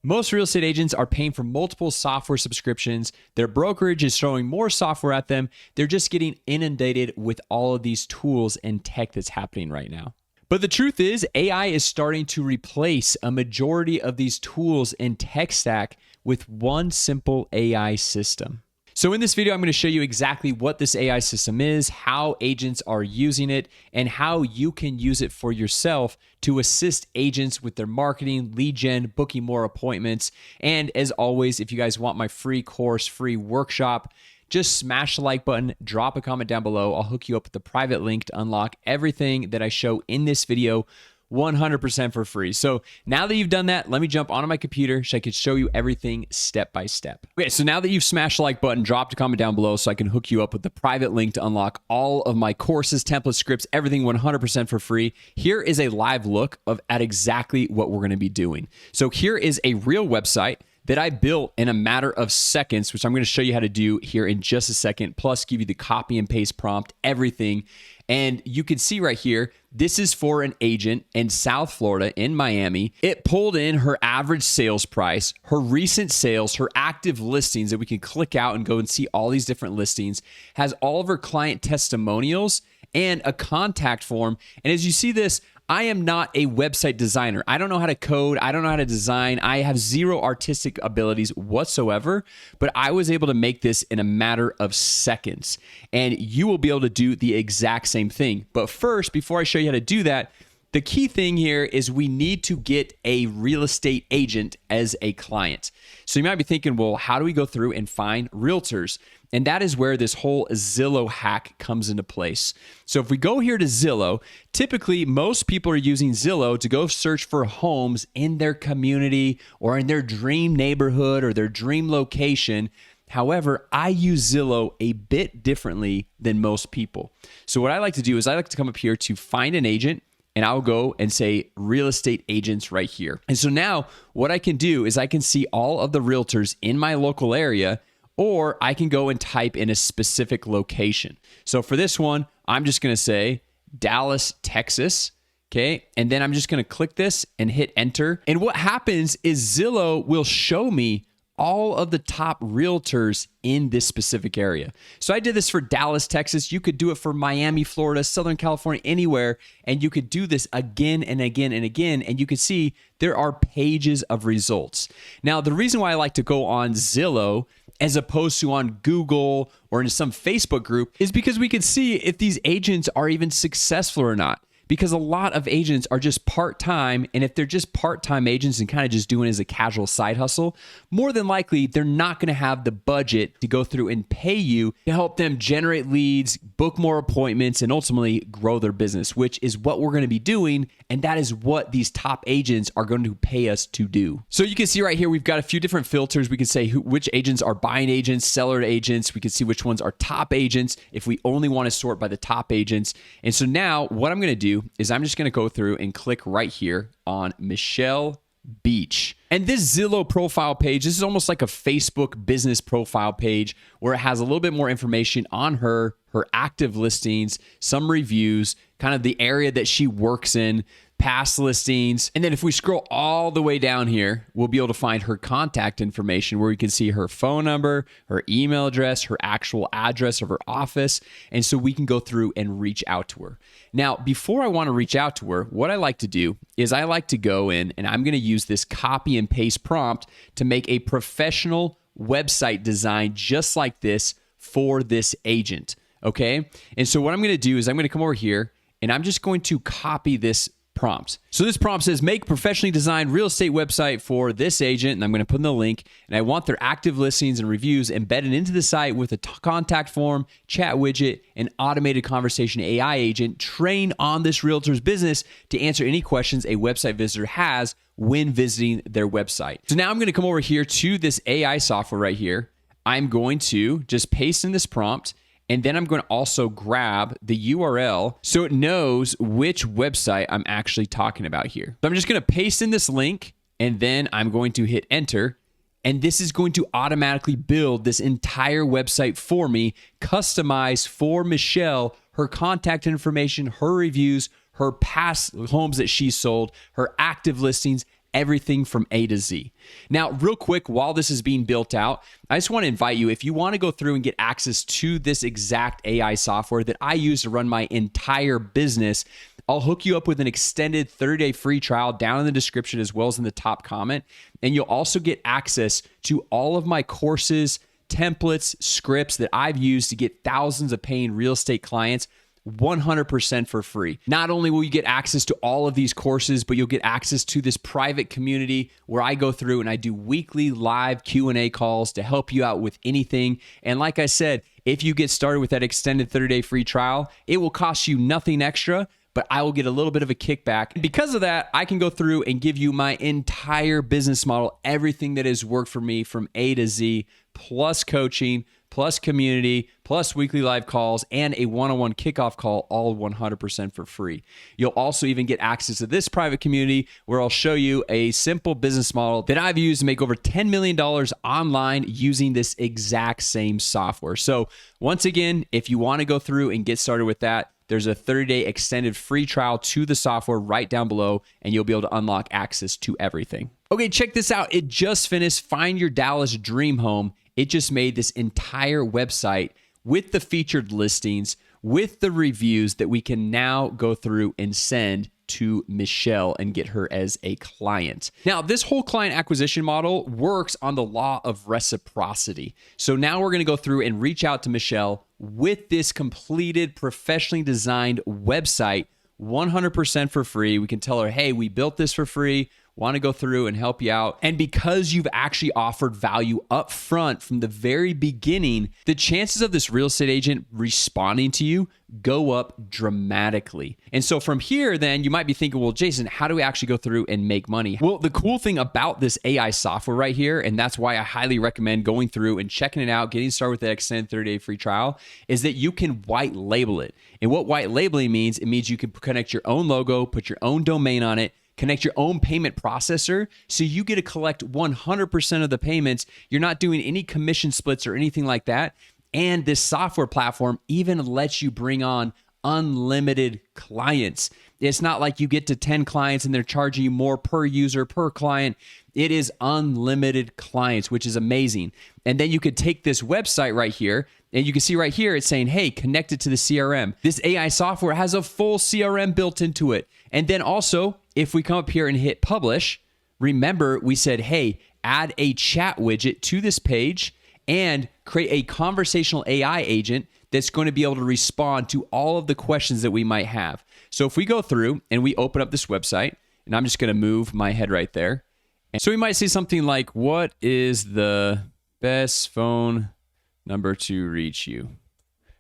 Most real estate agents are paying for multiple software subscriptions. Their brokerage is throwing more software at them. They're just getting inundated with all of these tools and tech that's happening right now. But the truth is, AI is starting to replace a majority of these tools and tech stack with one simple AI system. So in this video, I'm going to show you exactly what this AI system is, how agents are using it, and how you can use it for yourself to assist agents with their marketing, lead gen, booking more appointments. And as always, if you guys want my free course, free workshop, just smash the like button, drop a comment down below. I'll hook you up with the private link to unlock everything that I show in this video 100% for free. So now that you've done that, let me jump onto my computer so I can show you everything step by step. Okay, so now that you've smashed the like button, drop a comment down below so I can hook you up with the private link to unlock all of my courses, templates, scripts, everything 100% for free. Here is a live look at exactly what we're going to be doing. So here is a real website that I built in a matter of seconds, which I'm going to show you how to do here in just a second, plus give you the copy and paste prompt, everything. And you can see right here, this is for an agent in South Florida, in Miami. It pulled in her average sales price, her recent sales, her active listings that we can click out and go and see all these different listings, has all of her client testimonials and a contact form. And as you see this, I am not a website designer. I don't know how to code. I don't know how to design. I have zero artistic abilities whatsoever, but I was able to make this in a matter of seconds. And you will be able to do the exact same thing. But first, before I show you how to do that, the key thing here is we need to get a real estate agent as a client. So you might be thinking, well, how do we go through and find realtors? And that is where this whole Zillow hack comes into place. So if we go here to Zillow, typically most people are using Zillow to go search for homes in their community or in their dream neighborhood or their dream location. However, I use Zillow a bit differently than most people. So what I like to do is I like to come up here to find an agent, and I'll go and say real estate agents right here. And so now what I can do is I can see all of the realtors in my local area, or I can go and type in a specific location. So for this one, I'm just going to say Dallas, Texas. Okay. And then I'm just going to click this and hit enter. And what happens is Zillow will show me all of the top realtors in this specific area. So I did this for Dallas, Texas. You could do it for Miami, Florida, Southern California, anywhere. And you could do this again and again and again. And you can see there are pages of results. Now, the reason why I like to go on Zillow as opposed to on Google or in some Facebook group is because we can see if these agents are even successful or not. Because a lot of agents are just part-time, and if they're just part-time agents and kind of just doing it as a casual side hustle, more than likely, they're not going to have the budget to go through and pay you to help them generate leads, book more appointments, and ultimately grow their business, which is what we're going to be doing, and that is what these top agents are going to pay us to do. So you can see right here, we've got a few different filters. We can say which agents are buying agents, seller agents. We can see which ones are top agents if we only want to sort by the top agents. And so now what I'm going to do is I'm just going to go through and click right here on Michelle Beach. And this Zillow profile page, this is almost like a Facebook business profile page where it has a little bit more information on her active listings, some reviews, kind of the area that she works in, past listings. And then if we scroll all the way down here, we'll be able to find her contact information where we can see her phone number, her email address, her actual address of her office. And so we can go through and reach out to her. Now, before I want to reach out to her, what I like to do is I like to go in and I'm going to use this copy and paste prompt to make a professional website design just like this for this agent. Okay. And so what I'm going to do is I'm going to come over here and I'm just going to copy this prompt. So this prompt says, make professionally designed real estate website for this agent. And I'm going to put in the link and I want their active listings and reviews embedded into the site with a contact form, chat widget, and automated conversation AI agent trained on this realtor's business to answer any questions a website visitor has when visiting their website. So now I'm going to come over here to this AI software right here. I'm going to just paste in this prompt. And then I'm going to also grab the URL so it knows which website I'm actually talking about here. So I'm just going to paste in this link and then I'm going to hit enter. And this is going to automatically build this entire website for me, customized for Michelle, her contact information, her reviews, her past homes that she sold, her active listings, everything from A to Z. Now, real quick, while this is being built out, I just want to invite you, if you want to go through and get access to this exact AI software that I use to run my entire business, I'll hook you up with an extended 30-day free trial down in the description as well as in the top comment. And you'll also get access to all of my courses, templates, scripts that I've used to get thousands of paying real estate clients 100% for free. Not only will you get access to all of these courses, but you'll get access to this private community where I go through and I do weekly live Q&A calls to help you out with anything. And like I said, if you get started with that extended 30-day free trial, it will cost you nothing extra, but I will get a little bit of a kickback. And because of that, I can go through and give you my entire business model, everything that has worked for me from A to Z, plus coaching, plus community, plus weekly live calls, and a one-on-one kickoff call, all 100% for free. You'll also even get access to this private community where I'll show you a simple business model that I've used to make over $10 million online using this exact same software. So once again, if you want to go through and get started with that, there's a 30-day extended free trial to the software right down below, and you'll be able to unlock access to everything. Okay, check this out. It just finished Find Your Dallas Dream Home. It just made this entire website with the featured listings, with the reviews that we can now go through and send to Michelle and get her as a client. Now, this whole client acquisition model works on the law of reciprocity. So now we're going to go through and reach out to Michelle with this completed, professionally designed website, 100% for free. We can tell her, hey, we built this for free, want to go through and help you out. And because you've actually offered value up front from the very beginning, the chances of this real estate agent responding to you go up dramatically. And so from here, then you might be thinking, well, Jason, how do we actually go through and make money? Well, the cool thing about this AI software right here, and that's why I highly recommend going through and checking it out, getting started with the extended 30-day free trial, is that you can white label it. And what white labeling means, it means you can connect your own logo, put your own domain on it, connect your own payment processor, so you get to collect 100% of the payments. You're not doing any commission splits or anything like that. And this software platform even lets you bring on unlimited clients. It's not like you get to 10 clients and they're charging you more per user, per client. It is unlimited clients, which is amazing. And then you could take this website right here, and you can see right here, it's saying, hey, connect it to the CRM. This AI software has a full CRM built into it. And then also, if we come up here and hit publish, remember we said, hey, add a chat widget to this page and create a conversational AI agent that's going to be able to respond to all of the questions that we might have. So if we go through and we open up this website, and I'm just going to move my head right there. And so we might say something like, what is the best phone number to reach you?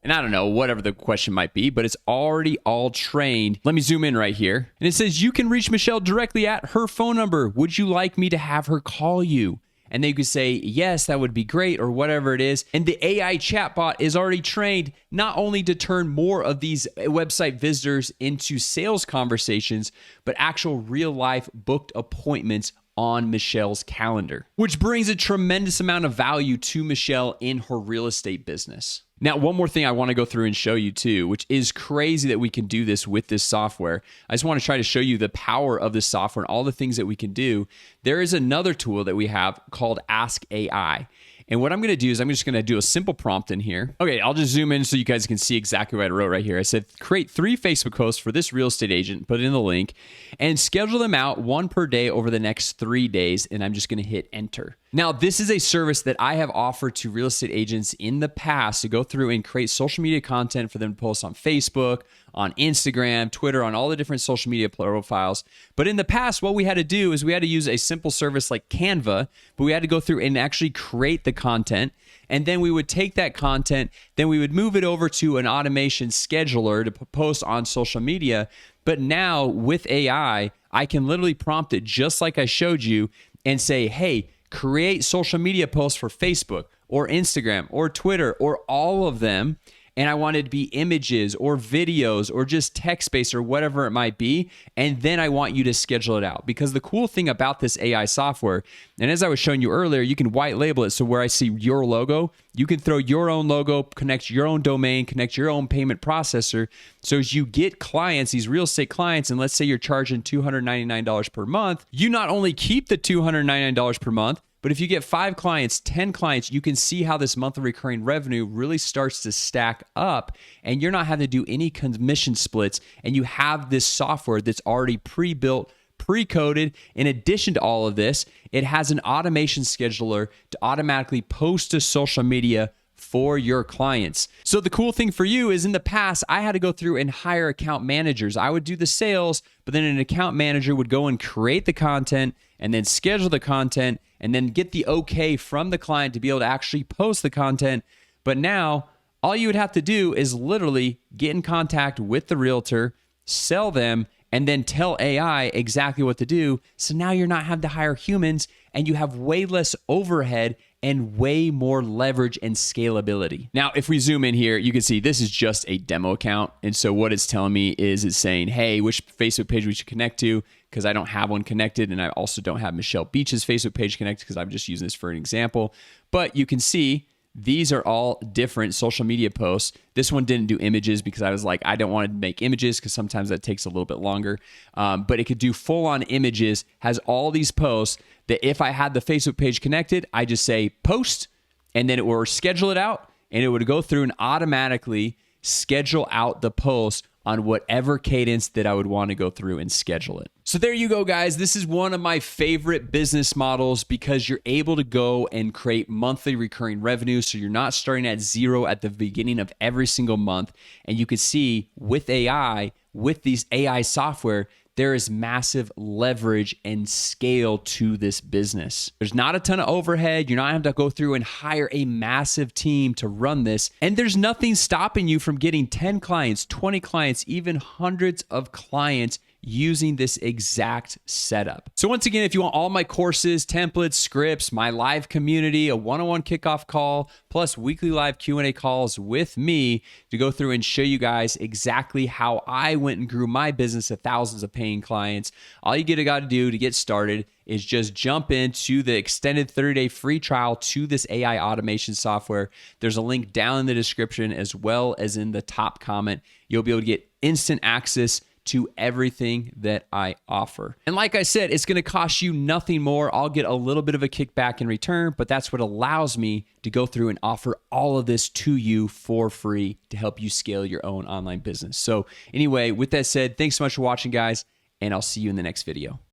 And I don't know, whatever the question might be, but it's already all trained. Let me zoom in right here. And it says, you can reach Michelle directly at her phone number. Would you like me to have her call you? And then you could say, yes, that would be great, or whatever it is. And the AI chatbot is already trained not only to turn more of these website visitors into sales conversations, but actual real life booked appointments on Michelle's calendar, which brings a tremendous amount of value to Michelle in her real estate business. Now, one more thing I want to go through and show you too, which is crazy that we can do this with this software. I just want to try to show you the power of this software and all the things that we can do. There is another tool that we have called Ask AI. And what I'm going to do is I'm just going to do a simple prompt in here. Okay, I'll just zoom in so you guys can see exactly what I wrote right here. I said, create 3 Facebook posts for this real estate agent, put it in the link, and schedule them out 1 per day over the next 3 days. And I'm just going to hit enter. Now, this is a service that I have offered to real estate agents in the past to go through and create social media content for them to post on Facebook, on Instagram, Twitter, on all the different social media profiles. But in the past, what we had to do is we had to use a simple service like Canva, but we had to go through and actually create the content. And then we would take that content, then we would move it over to an automation scheduler to post on social media. But now with AI, I can literally prompt it just like I showed you and say, hey, create social media posts for Facebook or Instagram or Twitter or all of them. and I want it to be images or videos or just text-based or whatever it might be, and then I want you to schedule it out. Because the cool thing about this AI software, and as I was showing you earlier, you can white label it, so where I see your logo, you can throw your own logo, connect your own domain, connect your own payment processor. So as you get clients, these real estate clients, and let's say you're charging $299 per month, you not only keep the $299 per month, but if you get 5 clients, 10 clients, you can see how this monthly recurring revenue really starts to stack up, and you're not having to do any commission splits, and you have this software that's already pre-built, pre-coded. In addition to all of this, it has an automation scheduler to automatically post to social media for your clients. So the cool thing for you is in the past, I had to go through and hire account managers. I would do the sales, but then an account manager would go and create the content and then schedule the content and then get the okay from the client to be able to actually post the content. But now all you would have to do is literally get in contact with the realtor, sell them, and then tell AI exactly what to do. So now you're not having to hire humans, and you have way less overhead and way more leverage and scalability. Now, if we zoom in here, you can see this is just a demo account. And so what it's telling me is it's saying, hey, which Facebook page we should connect to, because I don't have one connected. And I also don't have Michelle Beach's Facebook page connected because I'm just using this for an example. But you can see these are all different social media posts. This one didn't do images because I was like, I don't want to make images because sometimes that takes a little bit longer. But it could do full-on images, has all these posts that if I had the Facebook page connected, I just say post, and then it will schedule it out, and it would go through and automatically schedule out the post on whatever cadence that I would want to go through and schedule it. So there you go, guys. This is one of my favorite business models because you're able to go and create monthly recurring revenue. So you're not starting at zero at the beginning of every single month. And you can see with AI, with these AI software, there is massive leverage and scale to this business. There's not a ton of overhead. You're not having to go through and hire a massive team to run this. And there's nothing stopping you from getting 10 clients, 20 clients, even hundreds of clients using this exact setup. So once again, if you want all my courses, templates, scripts, my live community, a one-on-one kickoff call, plus weekly live Q&A calls with me to go through and show you guys exactly how I went and grew my business to thousands of paying clients, all you got to do to get started is just jump into the extended 30-day free trial to this AI automation software. There's a link down in the description as well as in the top comment. You'll be able to get instant access to everything that I offer. And like I said, it's going to cost you nothing more. I'll get a little bit of a kickback in return, but that's what allows me to go through and offer all of this to you for free to help you scale your own online business. So anyway, with that said, thanks so much for watching, guys, and I'll see you in the next video.